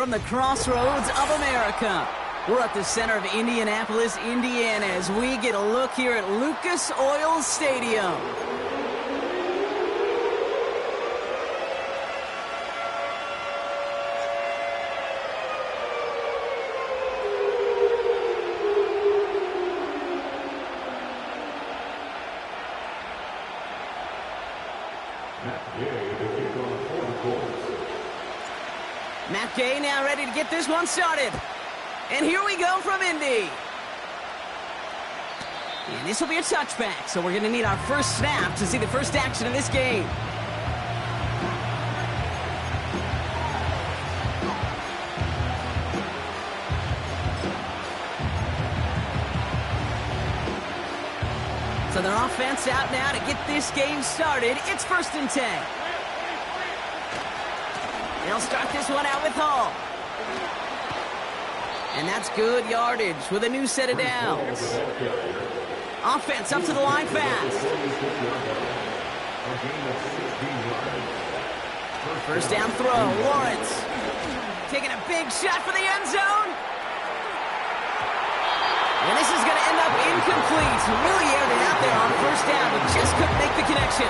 from the crossroads of America. We're at the center of Indianapolis, Indiana, as we get a look here at Lucas Oil Stadium. Matt Gay now ready to get this one started. And here we go from Indy. And this will be a touchback, so we're going to need our first snap to see the first action of this game. So their offense out now to get this game started. It's 1st and 10. They'll start this one out with Hall. And that's good yardage with a new set of downs. Offense up to the line fast. First down throw, Lawrence. Taking a big shot for the end zone. And this is going to end up incomplete. Really aired it out there on first down, but just couldn't make the connection.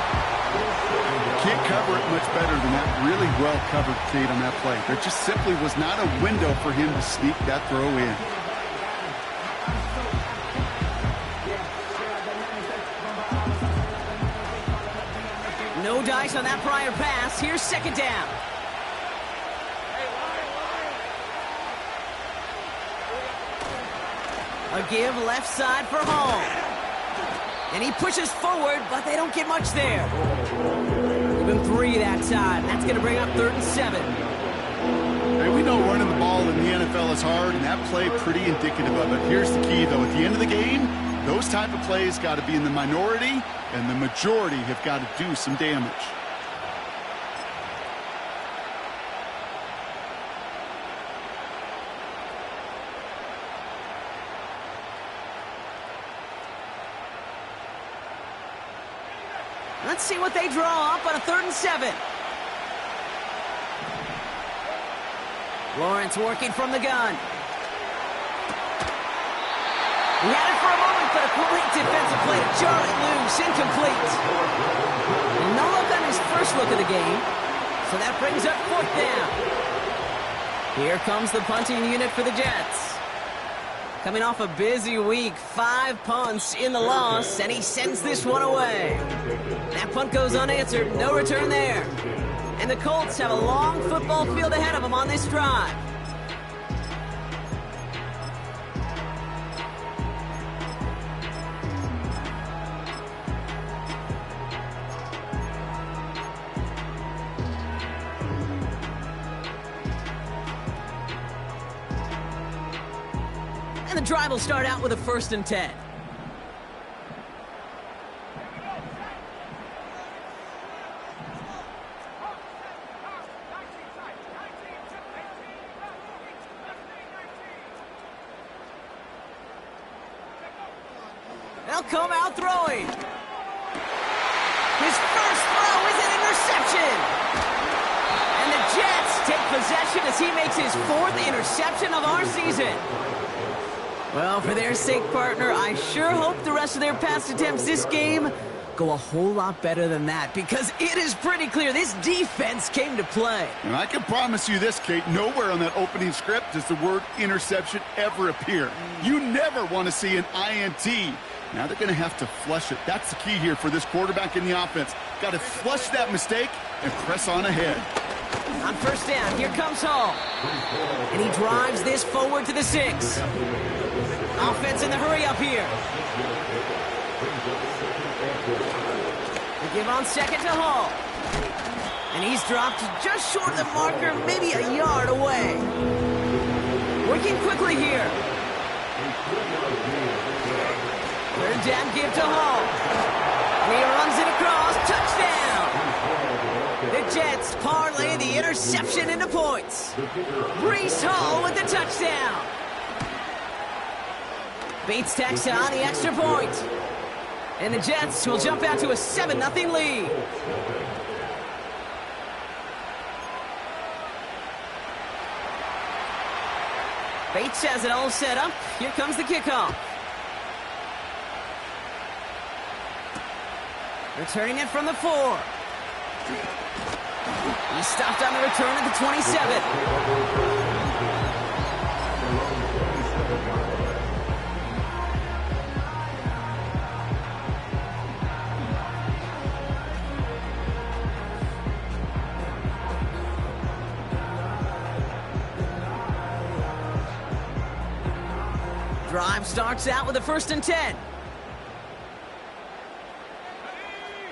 Can't cover it much better than that. Really well covered, Kate, on that play. There just simply was not a window for him to sneak that throw in. No dice on that prior pass. Here's 2nd down. A give left side for Hall. And he pushes forward, but they don't get much there. Even 3 that time. That's going to bring up 3rd and 7. Hey, we know running the ball in the NFL is hard, and that play pretty indicative of it. Here's the key, though. At the end of the game, those type of plays got to be in the minority, and the majority have got to do some damage. Let's see what they draw up on a 3rd and 7. Lawrence working from the gun. He had it for a moment, but a great defensive play to Charlie loose, incomplete. And no look on his first look of the game, so that brings up 4th down. Here comes the punting unit for the Jets. Coming off a busy week, 5 punts in the loss, and he sends this one away. That punt goes unanswered, no return there. And the Colts have a long football field ahead of them on this drive. And the drive will start out with a 1st and 10. They'll come out throwing. His first throw is an interception. And the Jets take possession as he makes his 4th interception of our season. Well, for their sake, partner, I sure hope the rest of their pass attempts this game go a whole lot better than that, because it is pretty clear this defense came to play. And I can promise you this, Kate, nowhere on that opening script does the word interception ever appear. You never want to see an INT. Now they're going to have to flush it. That's the key here for this quarterback in the offense. Got to flush that mistake and press on ahead. On first down, here comes Hall. And he drives this forward to the 6. Offense in the hurry up here. The give on 2nd to Hall. And he's dropped just short of the marker, maybe a yard away. Working quickly here. 3rd down give to Hall. And he runs it across. Touchdown! The Jets parlay the interception into points. Breece Hall with the touchdown. Bates tacks on the extra point. And the Jets will jump out to a 7-0 lead. Bates has it all set up. Here comes the kickoff. Returning it from the 4. He stopped on the return at the 27. Drive starts out with a 1st and 10.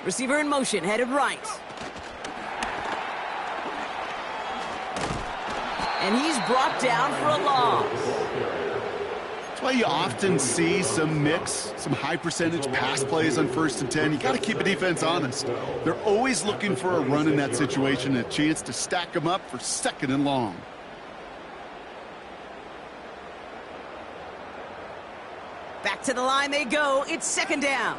Receiver in motion, headed right. And he's brought down for a loss. That's why you often see some mix, some high percentage pass plays on 1st and 10. You got to keep a defense honest. They're always looking for a run in that situation, a chance to stack them up for 2nd and long. Back to the line they go. It's 2nd down.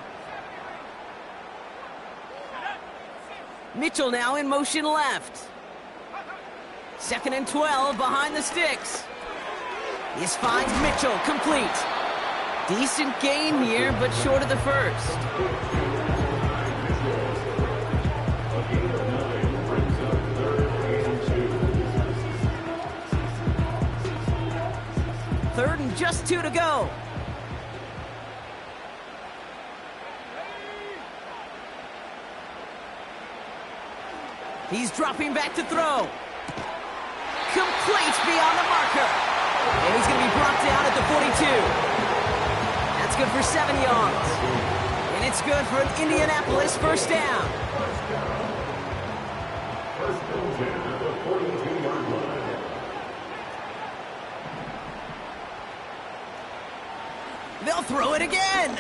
Mitchell now in motion left. 2nd and 12 behind the sticks. This finds Mitchell complete. Decent gain here, but short of the 1st. Third and just 2 to go. He's dropping back to throw. Complete beyond the marker. And he's going to be brought down at the 42. That's good for 7 yards. And it's good for an Indianapolis 1st down. They'll throw it again.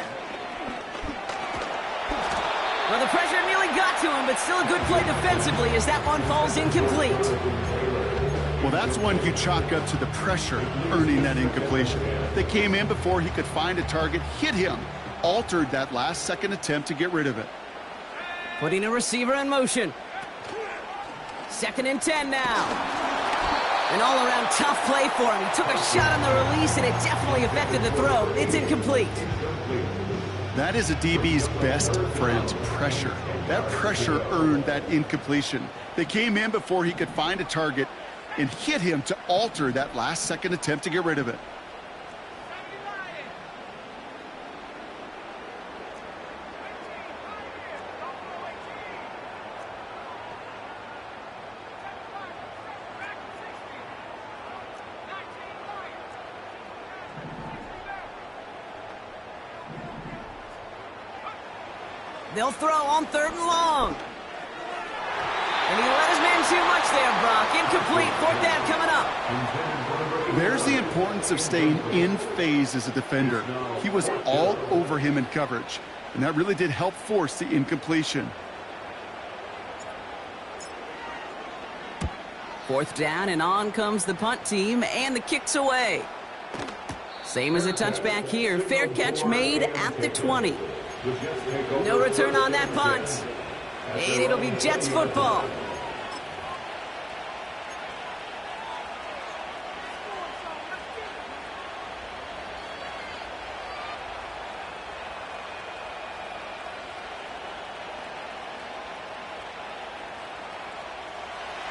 Well, the pressure nearly got to him, but still a good play defensively as that one falls incomplete. Well, that's one you chalk up to the pressure earning that incompletion. They came in before he could find a target, hit him, altered that last 2nd attempt to get rid of it. Putting a receiver in motion. 2nd and 10 now. An all-around tough play for him. He took a shot on the release, and it definitely affected the throw. It's incomplete. That is a DB's best friend, pressure. That pressure earned that incompletion. They came in before he could find a target and hit him to alter that last 2nd attempt to get rid of it. They'll throw on 3rd and long. And he let his man too much there, Brock. Incomplete. 4th down coming up. There's the importance of staying in phase as a defender. He was all over him in coverage, and that really did help force the incompletion. 4th down, and on comes the punt team, and the kick's away. Same as a touchback here. Fair catch made at the 20. No return on that punt. And it'll be Jets football.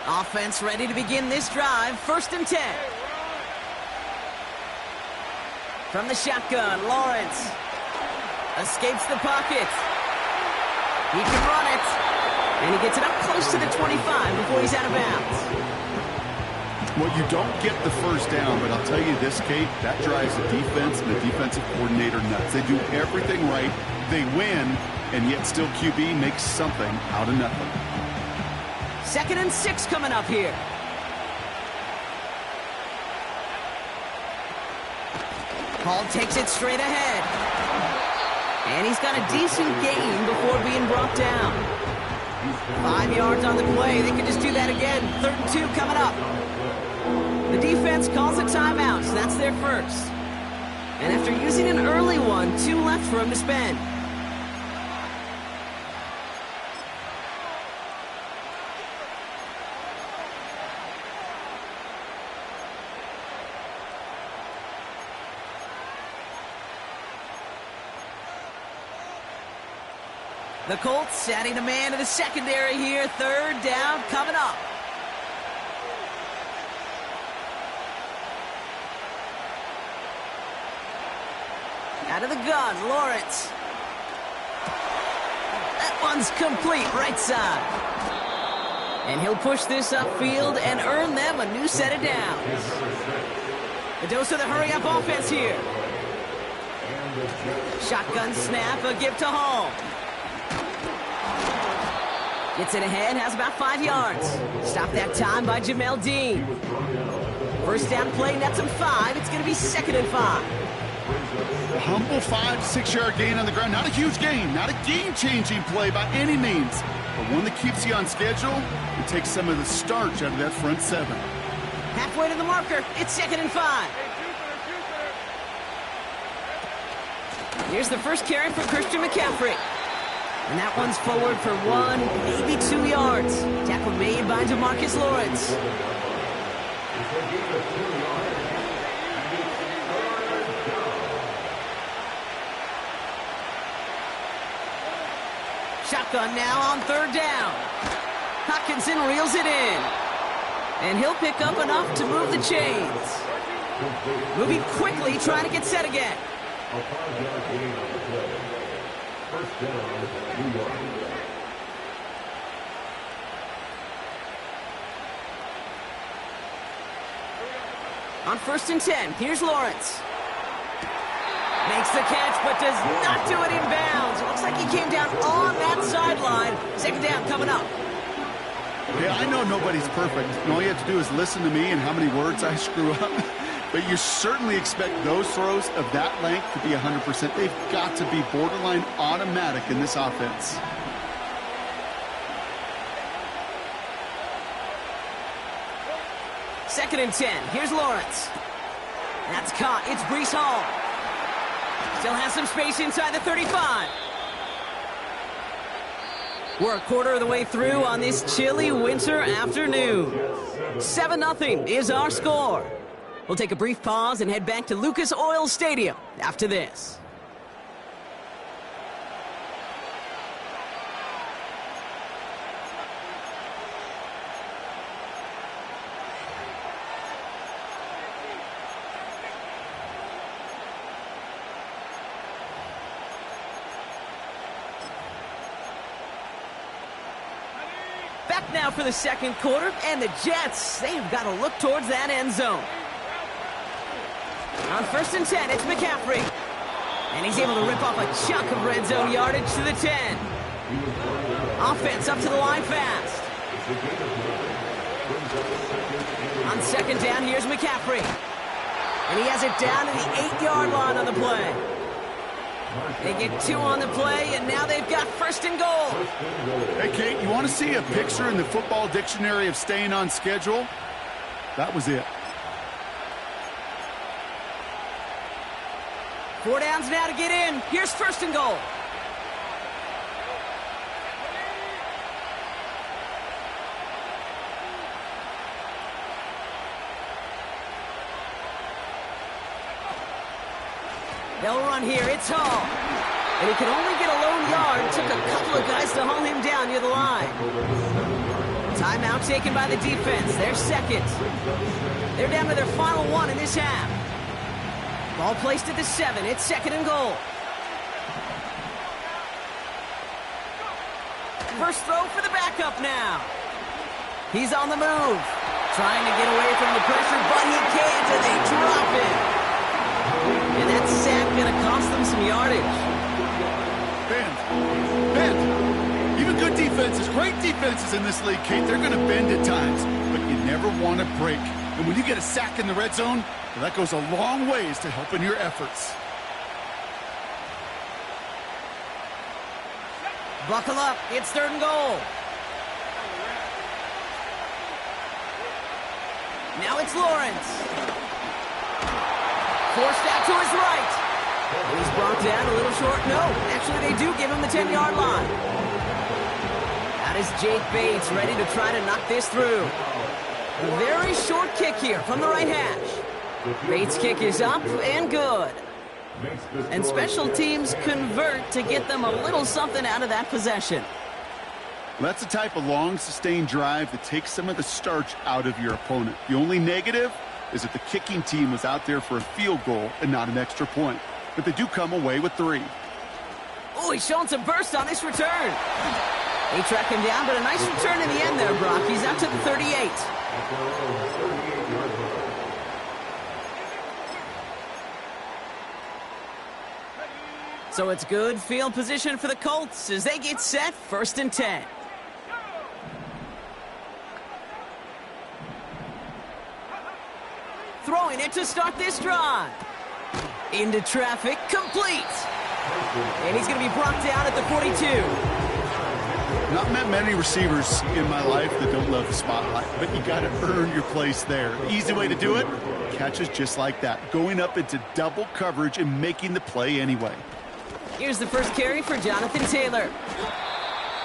Offense ready to begin this drive. 1st and 10. From the shotgun, Lawrence escapes the pocket. He can run it. And he gets it up close to the 25 before he's out of bounds. Well, you don't get the 1st down, but I'll tell you this, Kate, that drives the defense and the defensive coordinator nuts. They do everything right. They win, and yet still QB makes something out of nothing. 2nd and 6 coming up here. Paul takes it straight ahead. And he's got a decent gain before being brought down. 5 yards on the play. They could just do that again. 3rd and 2 coming up. The defense calls a timeout, so that's their first. And after using an early one, 2 left for him to spend. The Colts adding a man to the secondary here. Third down coming up. Out of the gun, Lawrence. That one's complete, right side. And he'll push this upfield and earn them a new set of downs. The dose of the hurry-up offense here. Shotgun snap, a give to Hall. Gets it ahead, has about 5 yards. Stopped that time by Jamel Dean. First down play, nets him 5. It's going to be 2nd and 5. A humble 5 to 6 yard gain on the ground. Not a huge gain, not a game-changing play by any means, but one that keeps you on schedule and takes some of the starch out of that front 7. Halfway to the marker, it's 2nd and 5. Here's the first carry for Christian McCaffrey. And that one's forward for 1, maybe 2 yards. Tackle made by DeMarcus Lawrence. Shotgun now on 3rd down. Hockenson reels it in. And he'll pick up enough to move the chains. Moving quickly, trying to get set again. On 1st and 10, here's Lawrence. Makes the catch, but does not do it in bounds. It looks like he came down on that sideline. 2nd down coming up. Yeah, I know nobody's perfect, and all you have to do is listen to me and how many words I screw up. But you certainly expect those throws of that length to be 100%. They've got to be borderline automatic in this offense. Second and 10. Here's Lawrence. That's caught. It's Breece Hall. Still has some space inside the 35. We're a quarter of the way through on this chilly winter afternoon. 7-0 is our score. We'll take a brief pause and head back to Lucas Oil Stadium after this. Back now for the 2nd quarter, and the Jets, they've got to look towards that end zone. On 1st and 10, it's McCaffrey. And he's able to rip off a chunk of red zone yardage to the 10. Offense up to the line fast. On 2nd down, here's McCaffrey. And he has it down to the 8-yard line on the play. They get 2 on the play, and now they've got 1st and goal. Hey, Kate, you want to see a picture in the football dictionary of staying on schedule? That was it. 4 downs now to get in. Here's 1st and goal. They'll run here. It's Hall. And he can only get a lone yard. Took a couple of guys to haul him down near the line. Timeout taken by the defense. They're 2nd. They're down to their final 1 in this half. Ball placed at the 7. It's 2nd and goal. First throw for the backup now. He's on the move. Trying to get away from the pressure, but he can't, and they drop it. And that sack going to cost them some yardage. Bend. Even good defenses, great defenses in this league, Kate, they're going to bend at times, but you never want to break. And when you get a sack in the red zone, well, that goes a long ways to helping your efforts. Buckle up. It's 3rd and goal. Now it's Lawrence. Forced out to his right. And he's brought down a little short. No, actually they do give him the 10-yard line. That is Jake Bates ready to try to knock this through. A very short kick here from the right hash. Bates' kick is up and good. And special teams convert to get them a little something out of that possession. That's the type of long, sustained drive that takes some of the starch out of your opponent. The only negative is that the kicking team was out there for a field goal and not an extra point. But they do come away with 3. Oh, he's showing some burst on this return. They track him down, but a nice return in the end there, Brock. He's out to the 38. So it's good field position for the Colts as they get set, 1st and 10. Throwing it to start this drive. Into traffic, complete. And he's going to be brought down at the 42. Not met many receivers in my life that don't love the spotlight, but you got to earn your place there. The easy way to do it, catches just like that, going up into double coverage and making the play anyway. Here's the first carry for Jonathan Taylor.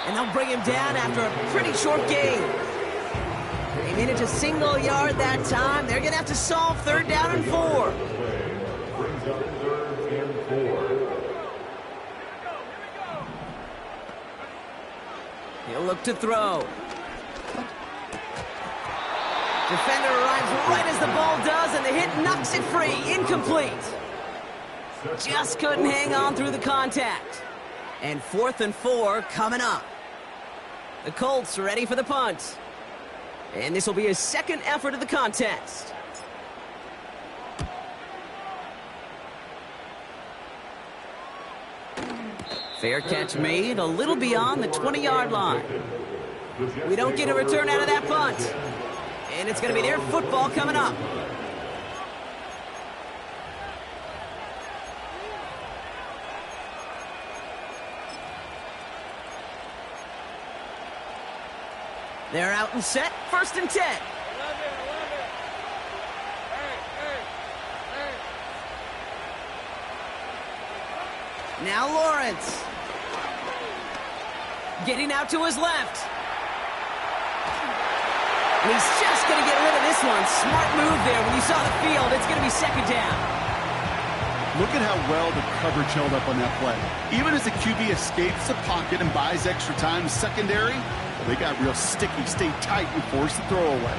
And they'll bring him down after a pretty short gain. They managed a single yard that time. They're going to have to solve 3rd down and 4. He'll look to throw. Defender arrives right as the ball does, and the hit knocks it free. Incomplete. Just couldn't hang on through the contact. And 4th and 4 coming up. The Colts ready for the punt. And this will be his 2nd effort of the contest. Fair catch made, a little beyond the 20-yard line. We don't get a return out of that punt. And it's going to be their football coming up. They're out and set, 1st and 10. Now Lawrence. Getting out to his left. And he's just going to get rid of this one. Smart move there. When you saw the field, it's going to be 2nd down. Look at how well the coverage held up on that play. Even as the QB escapes the pocket and buys extra time in secondary, they got real sticky, stayed tight, and forced the throw away.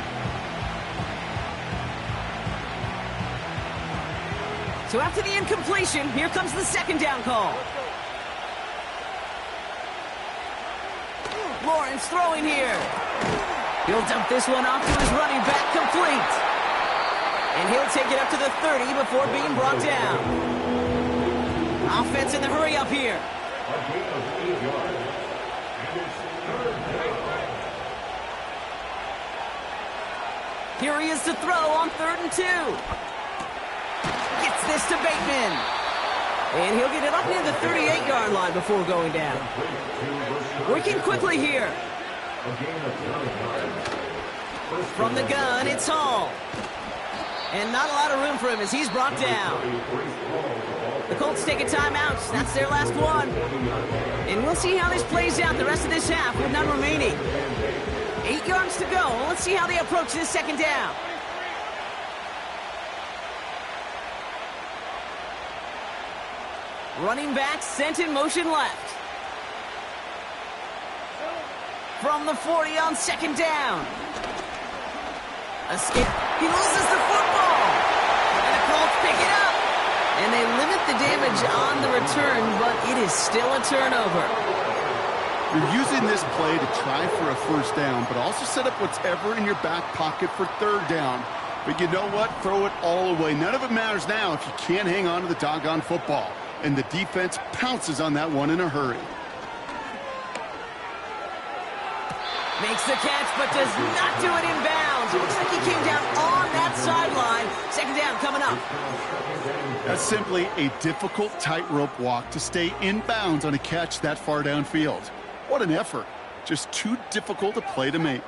So after the incompletion, here comes the 2nd down call. Lawrence throwing here. He'll dump this one off to his running back, complete. And he'll take it up to the 30 before being brought down. Offense in the hurry up here. Here he is to throw on 3rd and 2. Gets this to Bateman. And he'll get it up near the 38-yard line before going down. Working quickly here. From the gun, it's Hall. And not a lot of room for him as he's brought down. The Colts take a timeout. That's their last one. And we'll see how this plays out the rest of this half with none remaining. 8 yards to go. Let's see how they approach this 2nd down. Running back sent in motion left. From the 40 on 2nd down. Escape. He loses the football. And the Colts pick it up. And they limit the damage on the return, but it is still a turnover. You're using this play to try for a 1st down, but also set up whatever in your back pocket for 3rd down. But you know what? Throw it all away. None of it matters now if you can't hang on to the doggone football. And the defense pounces on that one in a hurry. Makes the catch, but does not do it in bounds. It looks like he came down on that sideline. 2nd down coming up. That's simply a difficult tightrope walk to stay in bounds on a catch that far downfield. What an effort. Just too difficult a play to make.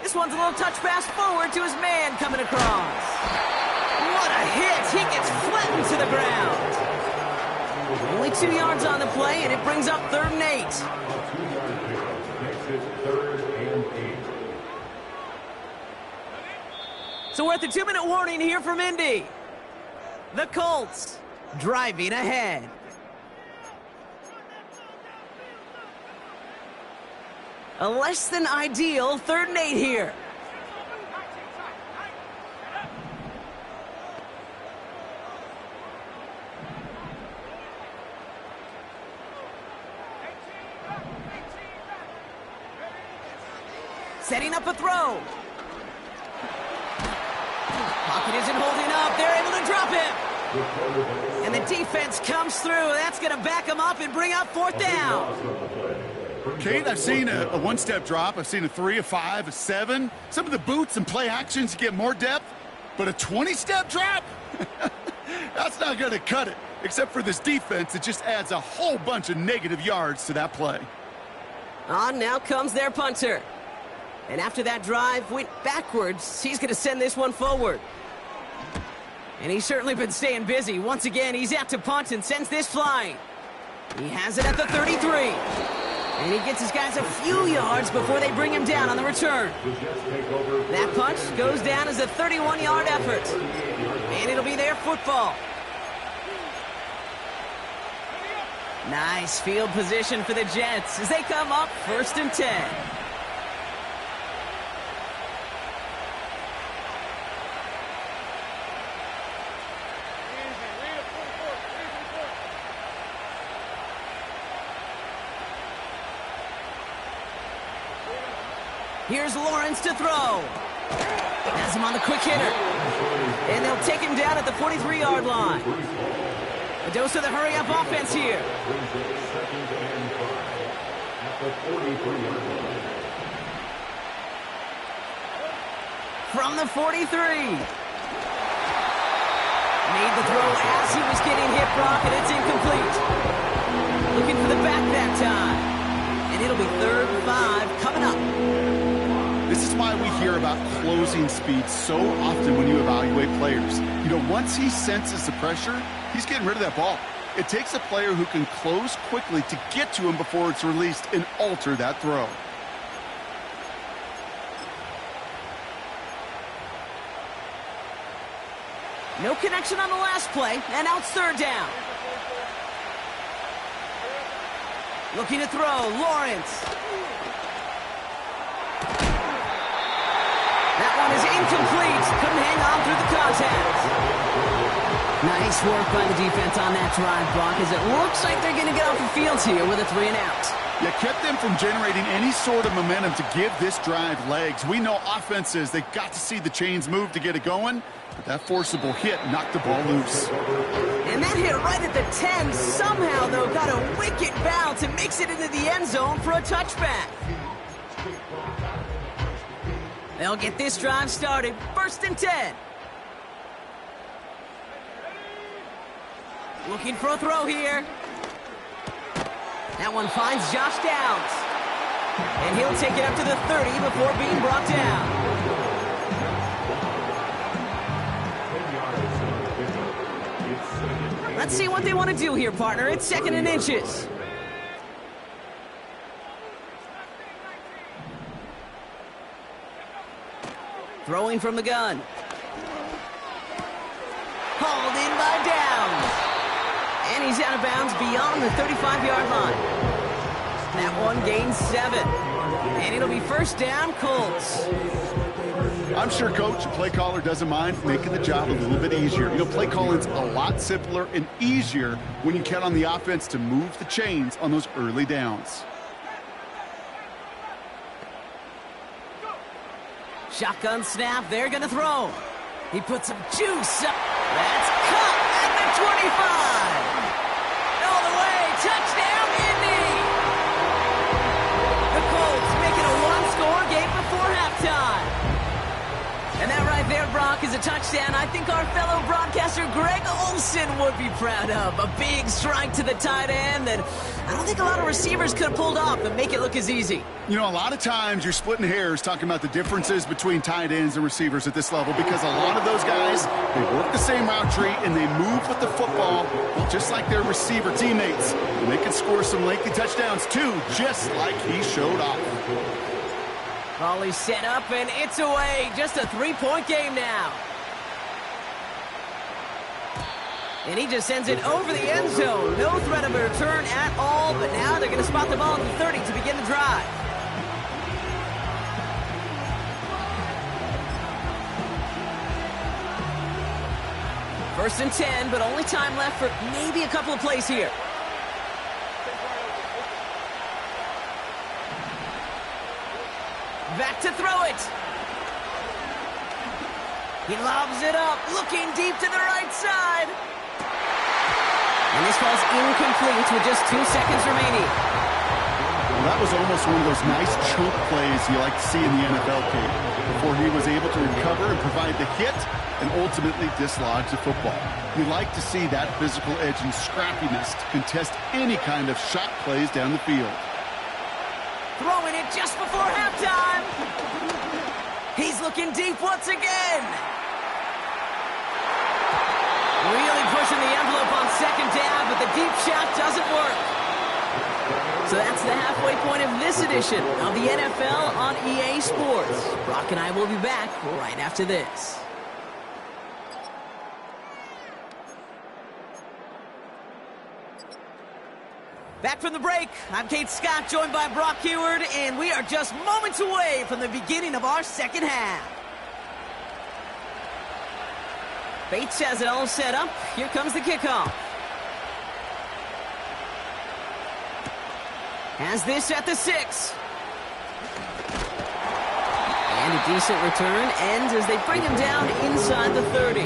This one's a little touch pass forward to his man coming across. What a hit. He gets flattened to the ground. Only 2 yards on the play, and it brings up 3rd and 8. So we're at the 2-minute warning here from Indy. The Colts driving ahead. A less than ideal 3rd and 8 here. Setting up a throw. Pocket isn't holding up. They're able to drop him. And the defense comes through. That's going to back them up and bring up 4th down. Kate, I've seen a one-step drop. I've seen a 3, a 5, a 7. Some of the boots and play actions get more depth. But a 20-step drop? That's not going to cut it. Except for this defense, it just adds a whole bunch of negative yards to that play. On now comes their punter. And after that drive went backwards, he's going to send this one forward. And he's certainly been staying busy. Once again, he's out to punt and sends this flying. He has it at the 33. And he gets his guys a few yards before they bring him down on the return. That punch goes down as a 31-yard effort. And it'll be their football. Nice field position for the Jets as they come up 1st and 10. Here's Lawrence to throw. Has him on the quick hitter. And they'll take him down at the 43-yard line. A dose of the hurry-up offense here. From the 43. Made the throw as he was getting hit, Brock, and it's incomplete. Looking for the back that time. And it'll be 3rd and 5 coming up. This is why we hear about closing speed so often when you evaluate players. You know, once he senses the pressure, he's getting rid of that ball. It takes a player who can close quickly to get to him before it's released and alter that throw. No connection on the last play, and now it's 3rd down. Looking to throw, Lawrence. That one is incomplete. Couldn't hang on through the contact. Nice work by the defense on that drive, Brock, as it looks like they're going to get off the field here with a 3 and out. You kept them from generating any sort of momentum to give this drive legs. We know offenses, they got to see the chains move to get it going, but that forcible hit knocked the ball loose. And that hit right at the 10 somehow, though, got a wicked bounce and makes it into the end zone for a touchback. They'll get this drive started. 1st and 10. Looking for a throw here. That one finds Josh Downs. And he'll take it up to the 30 before being brought down. Let's see what they want to do here, partner. It's 2nd and inches. Throwing from the gun. Hauled in by Downs. And he's out of bounds beyond the 35-yard line. That one gains 7. And it'll be 1st down, Colts. I'm sure Coach, the play caller, doesn't mind making the job a little bit easier. You know, play calling's a lot simpler and easier when you count on the offense to move the chains on those early downs. Shotgun snap, they're going to throw. He puts some juice up. That's caught at the 25. All the way, touchdown, Indy. The Colts make it a one-score game before halftime. And that right there, Brock, is a touchdown I think our fellow broadcaster Greg Olsen would be proud of. A big strike to the tight end that I don't think a lot of receivers could have pulled off and make it look as easy. You know, a lot of times you're splitting hairs talking about the differences between tight ends and receivers at this level because a lot of those guys, they work the same route tree and they move with the football just like their receiver teammates. And they can score some lengthy touchdowns too, just like he showed off. Ball is set up and it's away. Just a 3-point game now. And he just sends it over the end zone. No threat of a return at all, but now they're going to spot the ball at the 30 to begin the drive. First and 10, but only time left for maybe a couple of plays here. Back to throw it. He lobs it up, looking deep to the right side. And this falls incomplete with just 2 seconds remaining. Well, that was almost one of those nice choke plays you like to see in the NFL, Kate, before he was able to recover and provide the hit and ultimately dislodge the football. You like to see that physical edge and scrappiness to contest any kind of shot plays down the field. Throwing it just before halftime. He's looking deep once again. Really pushing the envelope on second down, but the deep shot doesn't work. So that's the halfway point of this edition of the NFL on EA Sports. Brock and I will be back right after this. Back from the break, I'm Kate Scott, joined by Brock Heward, and we are just moments away from the beginning of our second half. Bates has it all set up. Here comes the kickoff. Has this at the 6. And a decent return ends as they bring him down inside the 30.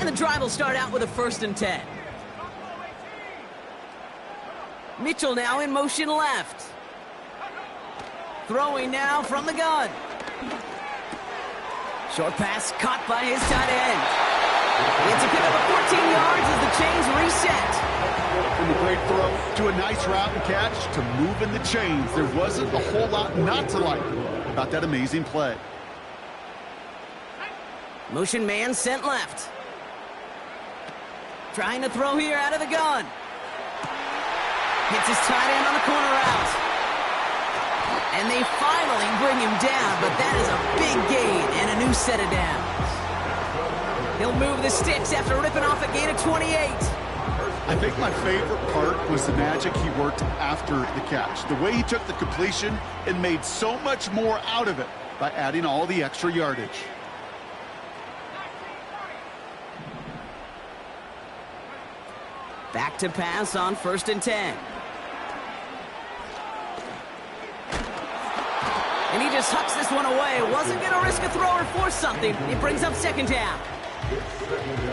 And the drive will start out with a 1st and 10. Mitchell now in motion left. Throwing now from the gun. Short pass caught by his tight end. It's a pickup of 14 yards as the chains reset. From a great throw to a nice route and catch to moving the chains. There wasn't a whole lot not to like about that amazing play. Motion man sent left. Trying to throw here out of the gun. Hits his tight end on the corner route. And they finally bring him down, but that is a big gain and a new set of downs. He'll move the sticks after ripping off a gain of 28. I think my favorite part was the magic he worked after the catch. The way he took the completion and made so much more out of it by adding all the extra yardage. Back to pass on 1st and 10. And he just hucks this one away. Wasn't going to risk a throw or force something. It brings up 2nd down.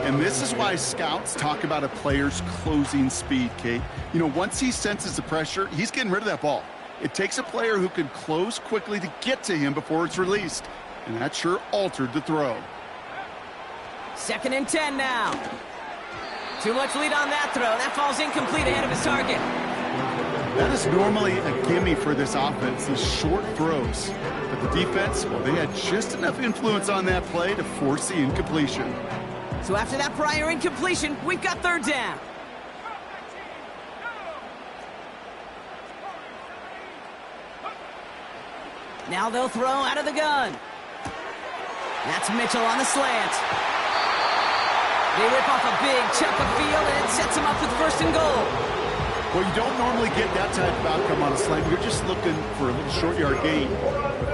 And this is why scouts talk about a player's closing speed, Kate. You know, once he senses the pressure, he's getting rid of that ball. It takes a player who can close quickly to get to him before it's released. And that sure altered the throw. 2nd and 10 now. Too much lead on that throw. That falls incomplete ahead of his target. That is normally a gimme for this offense, these short throws. But the defense, well, they had just enough influence on that play to force the incompletion. So after that prior incompletion, we've got 3rd down. Now they'll throw out of the gun. That's Mitchell on the slant. They rip off a big chunk of field, and it sets them up with 1st and goal. Well, you don't normally get that type of outcome on a slant. You're just looking for a little short yard gain.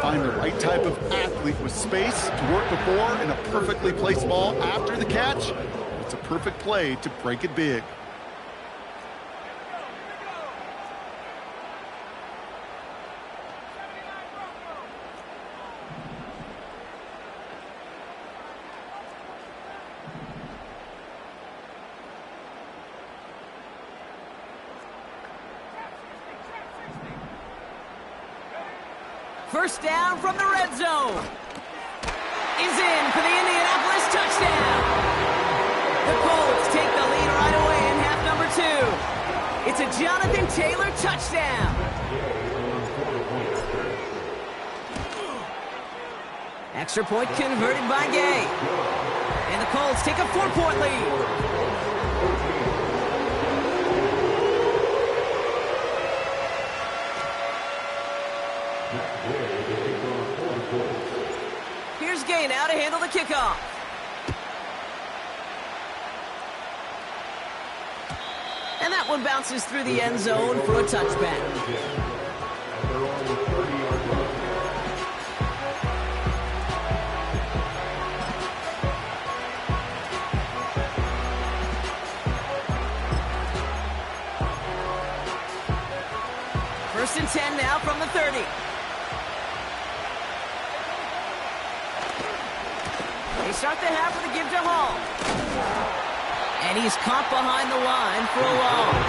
Find the right type of athlete with space to work before and a perfectly placed ball after the catch. It's a perfect play to break it big. First down from the red zone. Is in for the Indianapolis touchdown. The Colts take the lead right away in half number 2. It's a Jonathan Taylor touchdown. Extra point converted by Gay. And the Colts take a 4-point lead. Okay, now to handle the kickoff. And that one bounces through the end zone for a touchback. First and 10 now from the 30. They start the half with a give to Hall. And he's caught behind the line for a loss.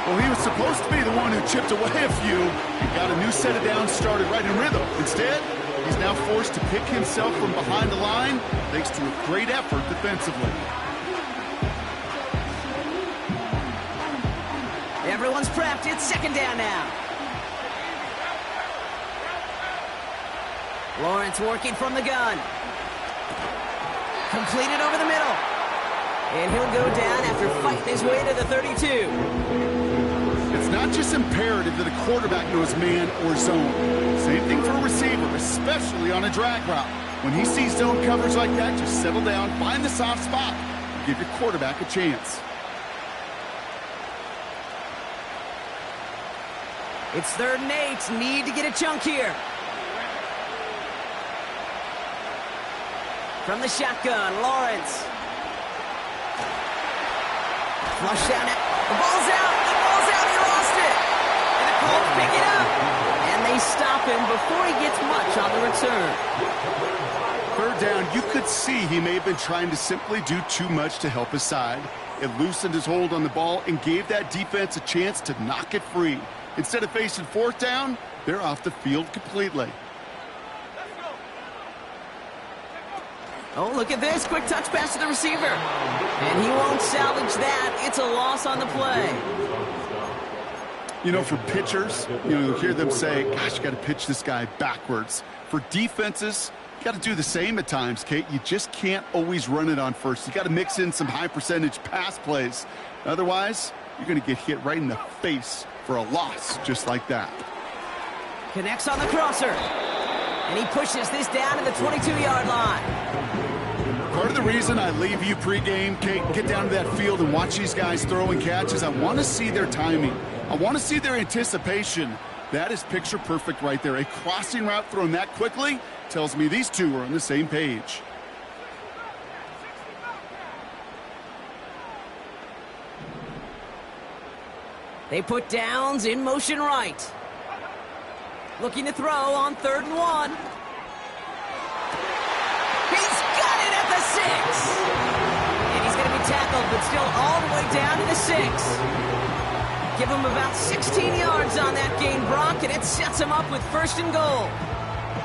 Well, he was supposed to be the one who chipped away a few and got a new set of downs started right in rhythm. Instead, he's now forced to pick himself from behind the line thanks to a great effort defensively. Everyone's prepped. It's second down now. Lawrence working from the gun. Completed over the middle. And he'll go down after fighting his way to the 32. It's not just imperative that a quarterback knows man or zone. Same thing for a receiver, especially on a drag route. When he sees zone coverage like that, just settle down, find the soft spot, and give your quarterback a chance. It's 3rd and 8. Need to get a chunk here. From the shotgun, Lawrence. Flush down it. The ball's out. The ball's out. He lost it. And the Colts pick it up. And they stop him before he gets much on the return. 3rd down, you could see he may have been trying to simply do too much to help his side. It loosened his hold on the ball and gave that defense a chance to knock it free. Instead of facing 4th down, they're off the field completely. Oh, look at this. Quick touch pass to the receiver. And he won't salvage that. It's a loss on the play. You know, for pitchers, you'll hear them say, gosh, you got to pitch this guy backwards. For defenses, you got to do the same at times, Kate. You just can't always run it on first. You got to mix in some high-percentage pass plays. Otherwise, you're going to get hit right in the face for a loss just like that. Connects on the crosser. And he pushes this down to the 22-yard line. Part of the reason I leave you pregame, Kate, get down to that field and watch these guys throwing catches, I want to see their timing. I want to see their anticipation. That is picture perfect right there. A crossing route thrown that quickly tells me these two are on the same page. They put downs in motion right. Looking to throw on 3rd and 1. He's got it at the 6. And he's going to be tackled, but still all the way down to the 6. Give him about 16 yards on that gain, Brock, and it sets him up with 1st and goal.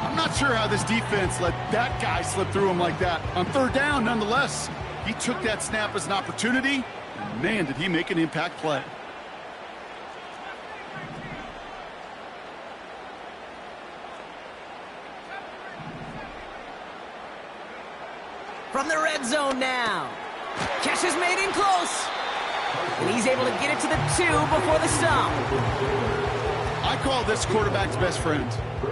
I'm not sure how this defense let that guy slip through him like that. On 3rd down, nonetheless, he took that snap as an opportunity, and man, did he make an impact play. From the red zone now. Catch is made in close. And he's able to get it to the 2 before the stop. I call this quarterback's best friend.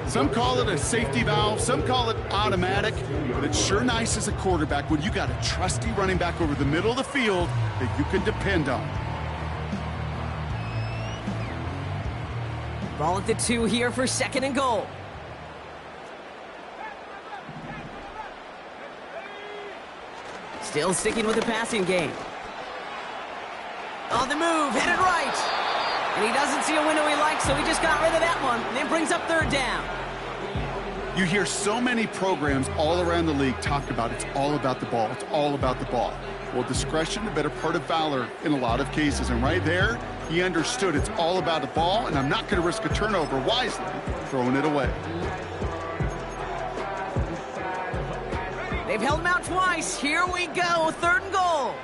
Some call it a safety valve, some call it automatic, but it's sure nice as a quarterback when you got a trusty running back over the middle of the field that you can depend on. Ball at the 2 here for 2nd and goal. Still sticking with the passing game. On the move, headed right. And he doesn't see a window he likes, so he just got rid of that one. And then brings up 3rd down. You hear so many programs all around the league talk about it's all about the ball. It's all about the ball. Well, discretion, the better part of valor in a lot of cases. And right there, he understood it's all about the ball, and I'm not going to risk a turnover wisely, throwing it away. They've held him out twice. Here we go. 3rd and goal.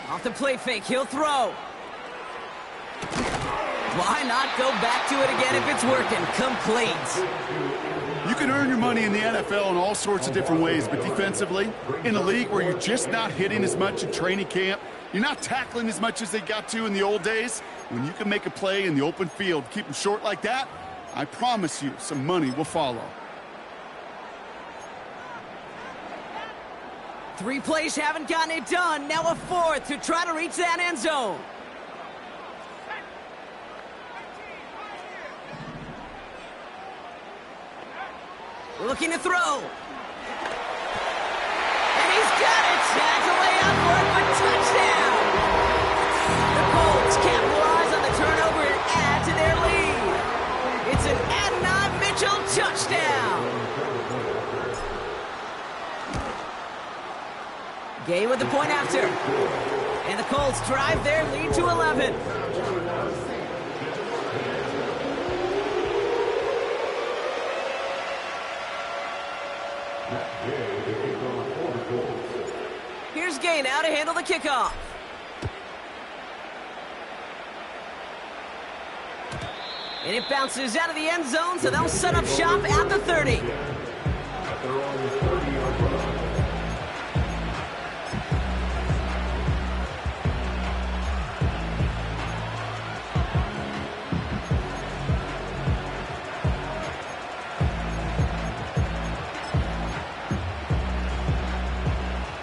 Off the play fake. He'll throw. Why not go back to it again if it's working? Complete. You can earn your money in the NFL in all sorts of different ways, but defensively, in a league where you're just not hitting as much in training camp, you're not tackling as much as they got to in the old days, when you can make a play in the open field, keep them short like that, I promise you some money will follow. 3 plays haven't gotten it done. Now a 4th to try to reach that end zone. Looking to throw. And he's got it. Tackle layup for it, but touchdown. The Colts capitalize on the turnover and add to their lead. It's an Adonai Mitchell touchdown. Gay with the point after. And the Colts drive their lead to 11. Here's Gay now to handle the kickoff. And it bounces out of the end zone, so they'll set up shop at the 30.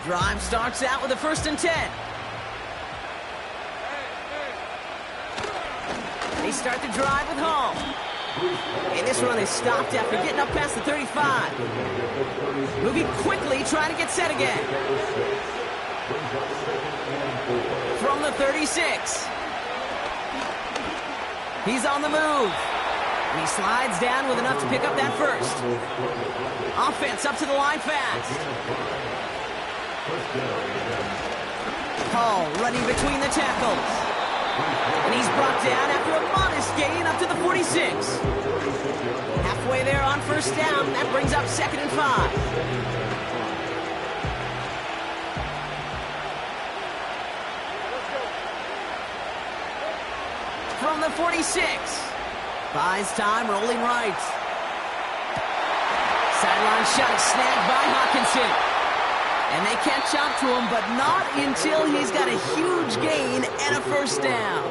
Drive starts out with a 1st and 10. They start the drive with Hall. And this run is stopped after getting up past the 35. Moving quickly, trying to get set again. From the 36. He's on the move. And he slides down with enough to pick up that 1st. Offense up to the line fast. Hall running between the tackles. And he's brought down after a modest gain up to the 46. Halfway there on 1st down. That brings up 2nd and 5. From the 46. Buys time, rolling right. Sideline shot snagged by Hawkinson. And they catch up to him, but not until he's got a huge gain and a 1st down.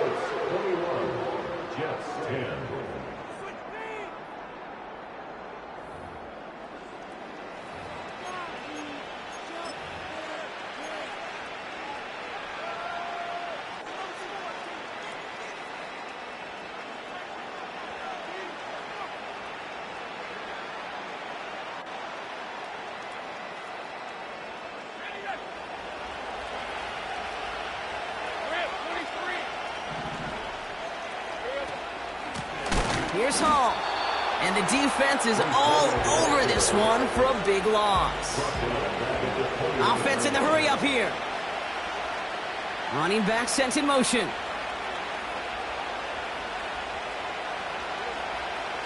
Here's Hall. And the defense is all over this one for a big loss. Offense in the hurry up here. Running back sent in motion.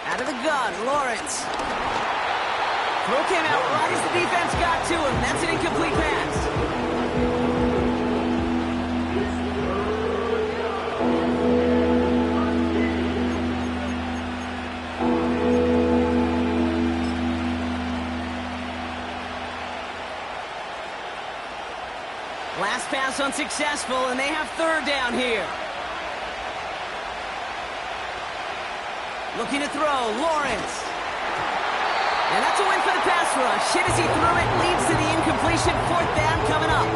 Out of the gun, Lawrence. Throw came out right as the defense got to him. That's an incomplete pass. Last pass unsuccessful, and they have 3rd down here. Looking to throw, Lawrence. And that's a win for the pass rush. Hit as he threw it, leads to the incompletion. 4th down coming up.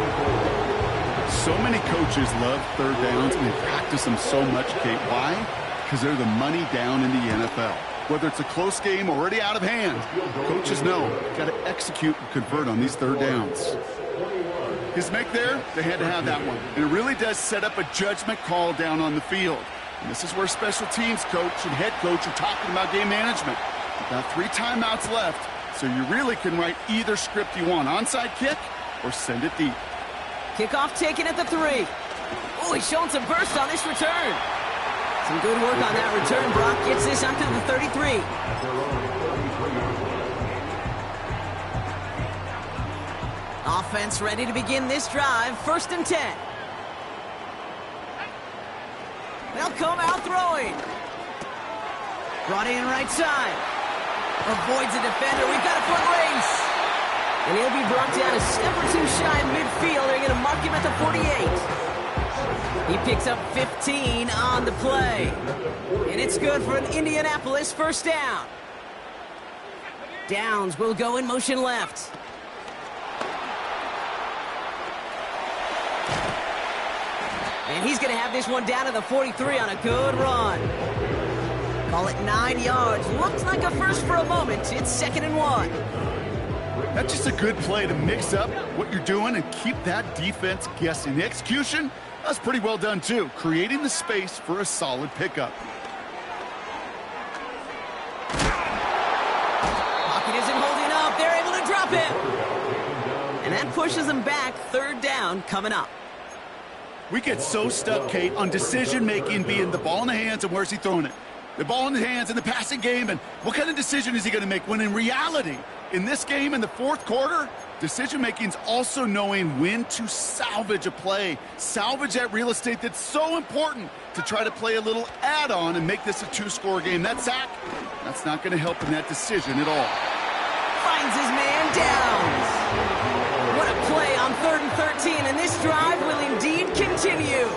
So many coaches love 3rd downs, and they practice them so much, Kate. Why? Because they're the money down in the NFL. Whether it's a close game or already out of hand, coaches know got to execute and convert on these 3rd downs. His make there, they had to have that one. And it really does set up a judgment call down on the field. And this is where special teams coach and head coach are talking about game management. You've got 3 timeouts left, so you really can write either script you want. Onside kick or send it deep. Kickoff taken at the 3. Oh, he's showing some burst on this return. Some good work on that return. Brock gets this up to the 33. Offense ready to begin this drive. 1st and 10. They'll come out throwing. Brought in right side. Avoids a defender. We've got a foot race. And he'll be brought down a step or 2 shy of midfield. They're going to mark him at the 48. He picks up 15 on the play. And it's good for an Indianapolis first down. Downs will go in motion left. And he's going to have this one down to the 43 on a good run. Call it 9 yards. Looks like a first for a moment. It's 2nd and 1. That's just a good play to mix up what you're doing and keep that defense guessing. The execution, that's pretty well done too, creating the space for a solid pickup. Pocket isn't holding up. They're able to drop him. And that pushes them back. 3rd down coming up. We get so stuck, Kate, on decision-making being the ball in the hands and where's he throwing it. The ball in the hands in the passing game, and what kind of decision is he going to make? When in reality, in this game, in the 4th quarter, decision-making is also knowing when to salvage a play. Salvage that real estate that's so important to try to play a little add-on and make this a 2-score game. That sack, that's not going to help in that decision at all. Finds his man Downs. What a play on 3rd and 13, and this drive will indeed continue.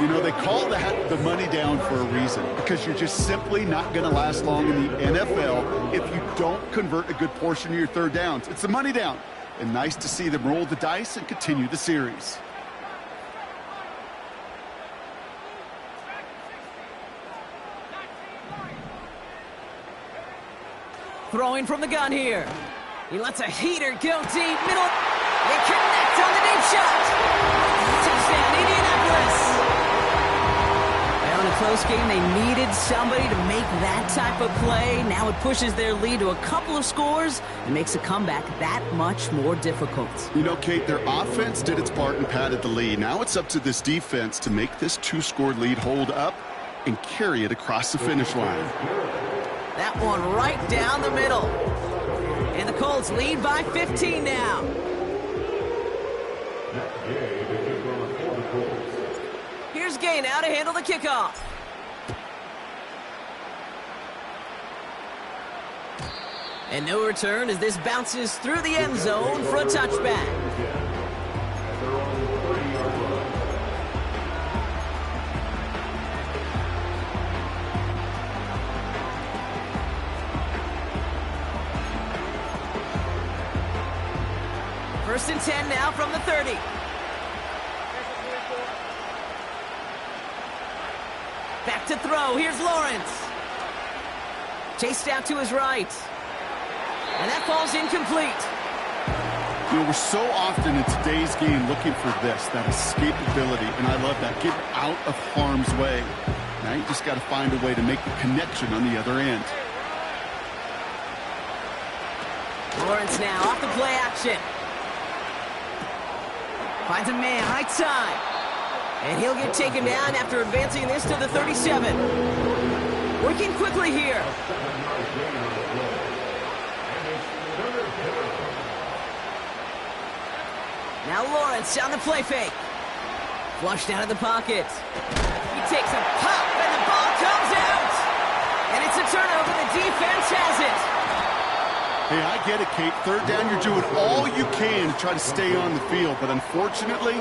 You know, they call that the money down for a reason, because you're just simply not going to last long in the NFL if you don't convert a good portion of your 3rd downs. It's the money down, and nice to see them roll the dice and continue the series. Throwing from the gun here. He lets a heater go deep. Middle. They connect on the deep shot. Touchdown, Indianapolis. Well, in a close game, they needed somebody to make that type of play. Now it pushes their lead to a couple of scores and makes a comeback that much more difficult. You know, Kate, their offense did its part and padded the lead. Now it's up to this defense to make this 2-score lead hold up and carry it across the finish line. That one right down the middle. And the Colts lead by 15 now. Here's Gay now to handle the kickoff. And no return as this bounces through the end zone for a touchback. First and 10 now from the 30. Back to throw. Here's Lawrence. Chased out to his right. And that falls incomplete. You know, we're so often in today's game looking for this, that escapability, and I love that. Get out of harm's way. Now you just got to find a way to make the connection on the other end. Lawrence now off the play action. Finds a man, right side. And he'll get taken down after advancing this to the 37. Working quickly here. Now Lawrence on the play fake. Flushed out of the pocket. He takes a pop and the ball comes out. And it's a turnover. The defense has it. Hey, I get it, Kate. 3rd down, you're doing all you can to try to stay on the field. But unfortunately,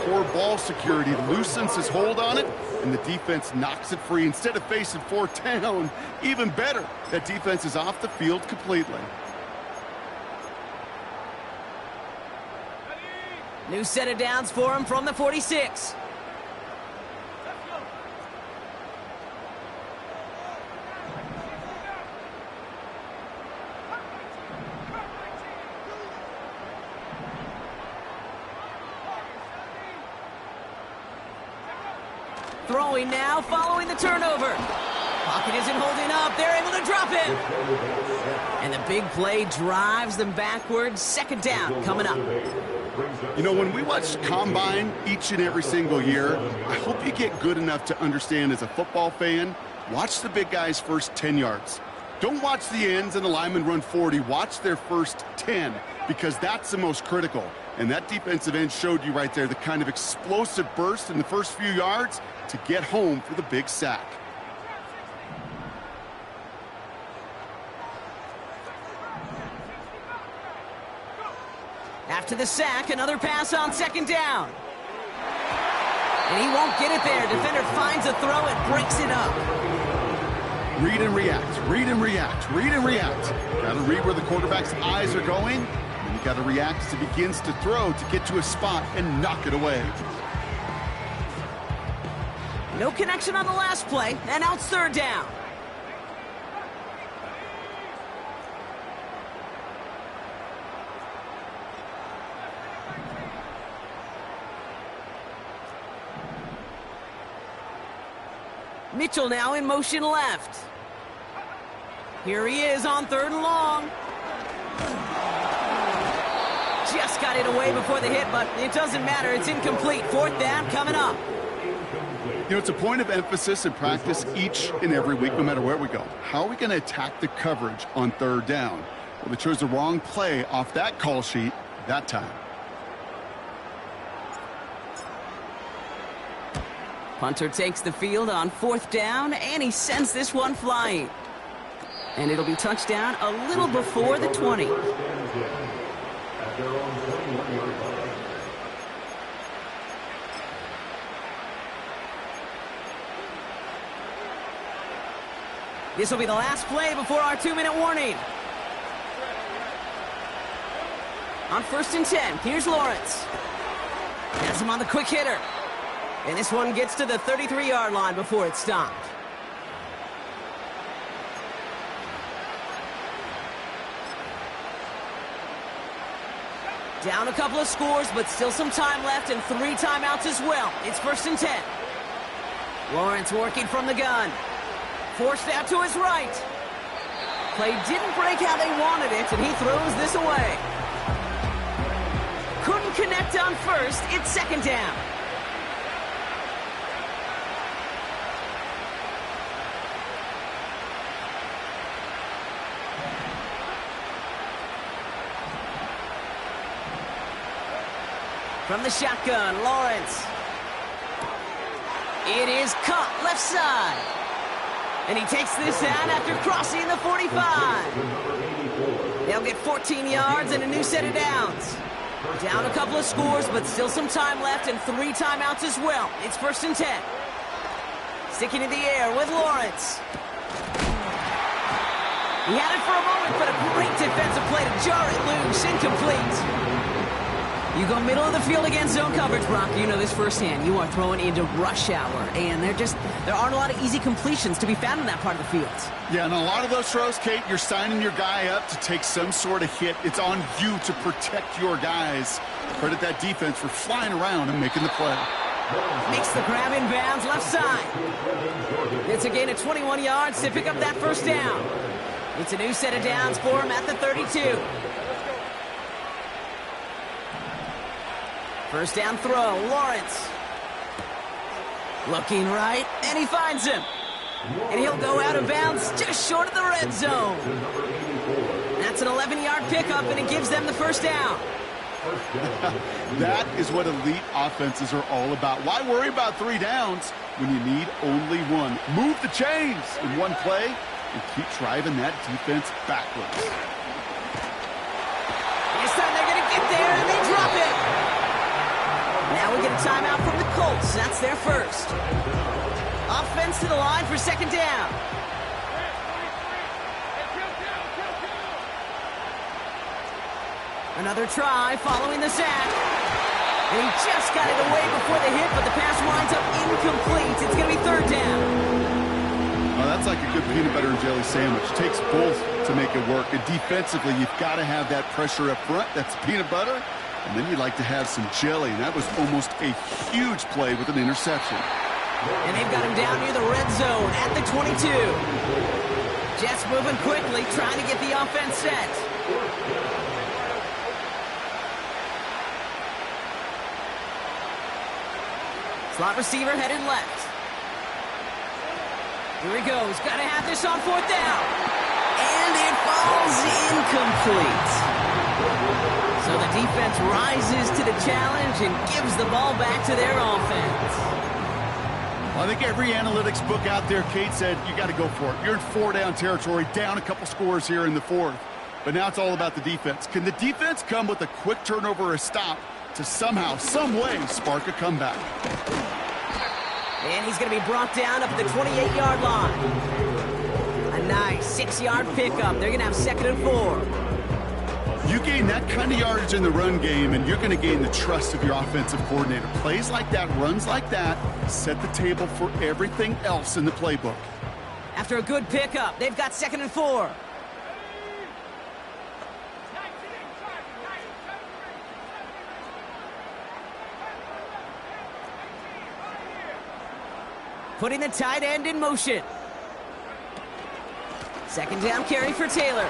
poor ball security loosens his hold on it, and the defense knocks it free. Instead of facing 4th down, even better, that defense is off the field completely. New set of downs for him from the 46. Throwing now, following the turnover. Pocket isn't holding up. They're able to drop it. And the big play drives them backwards. 2nd down coming up. You know, when we watch Combine each and every single year, I hope you get good enough to understand as a football fan, watch the big guys' first 10 yards. Don't watch the ends and the linemen run 40. Watch their first 10, because that's the most critical. And that defensive end showed you right there the kind of explosive burst in the first few yards to get home for the big sack. After the sack, another pass on 2nd down. And he won't get it there. Defender finds a throw and breaks it up. Read and react, read and react, read and react. Got to read where the quarterback's eyes are going. And you got to react as he begins to throw to get to a spot and knock it away. No connection on the last play, and now it's third down. Mitchell now in motion left. Here he is on third and long. Just got it away before the hit, but it doesn't matter. It's incomplete. Fourth down coming up. You know, it's a point of emphasis in practice each and every week, no matter where we go. How are we going to attack the coverage on third down? Well, they chose the wrong play off that call sheet that time. Punter takes the field on fourth down, and he sends this one flying. And it'll be touchdown a little before the 20. This will be the last play before our 2-minute warning. On 1st and 10, here's Lawrence. Has him on the quick hitter. And this one gets to the 33-yard line before it's stopped. Down a couple of scores, but still some time left and 3 timeouts as well. It's 1st and 10. Lawrence working from the gun. Forced out to his right. Play didn't break how they wanted it, and he throws this away. Couldn't connect on first. It's second down. From the shotgun, Lawrence. It is caught left side. And he takes this down after crossing the 45. They'll get 14 yards and a new set of downs. Down a couple of scores, but still some time left and 3 timeouts as well. It's 1st and 10. Sticking in the air with Lawrence. He had it for a moment, but a great defensive play to jar it loose. Incomplete. You go middle of the field against zone coverage, Brock. You know this firsthand. You are throwing into rush hour, and there aren't a lot of easy completions to be found in that part of the field. Yeah, and a lot of those throws, Kate, you're signing your guy up to take some sort of hit. It's on you to protect your guys. Credit that defense for flying around and making the play. Makes the grab in bounds left side. It's a gain of 21 yards to pick up that first down. It's a new set of downs for him at the 32. First down throw, Lawrence. Looking right, and he finds him. And he'll go out of bounds just short of the red zone. That's an 11-yard pickup, and it gives them the first down. That is what elite offenses are all about. Why worry about 3 downs when you need only 1? Move the chains in one play and keep driving that defense backwards. This time they're going to get there, and they drop it. Now we get a timeout from the Colts. That's their first. Offense to the line for second down. Another try following the sack. And he just got it away before the hit, but the pass winds up incomplete. It's going to be third down. Oh, that's like a good peanut butter and jelly sandwich. It takes both to make it work. And defensively, you've got to have that pressure up front. That's peanut butter. And then you'd like to have some jelly. And that was almost a huge play with an interception. And they've got him down near the red zone at the 22. Jets moving quickly, trying to get the offense set. Slot receiver headed left. Here he goes. Got to have this on fourth down. And it falls incomplete. So the defense rises to the challenge and gives the ball back to their offense. Well, I think every analytics book out there, Kate, said you got to go for it. You're in 4-down territory, down a couple scores here in the 4th. But now it's all about the defense. Can the defense come with a quick turnover or a stop to somehow, some way, spark a comeback? And he's going to be brought down up at the 28-yard line. A nice 6-yard pickup. They're going to have 2nd and 4. You gain that kind of yardage in the run game, and you're going to gain the trust of your offensive coordinator. Plays like that, runs like that, set the table for everything else in the playbook. After a good pickup, they've got 2nd and 4. Putting the tight end in motion. 2nd down carry for Taylor.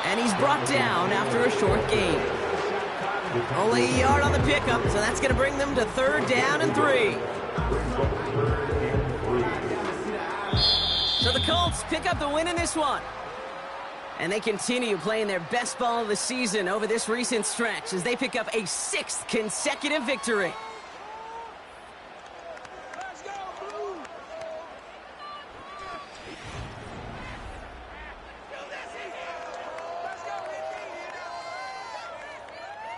And he's brought down after a short gain. Only a yard on the pickup, so that's going to bring them to 3rd down and 3. So the Colts pick up the win in this one. And they continue playing their best ball of the season over this recent stretch as they pick up a 6th consecutive victory.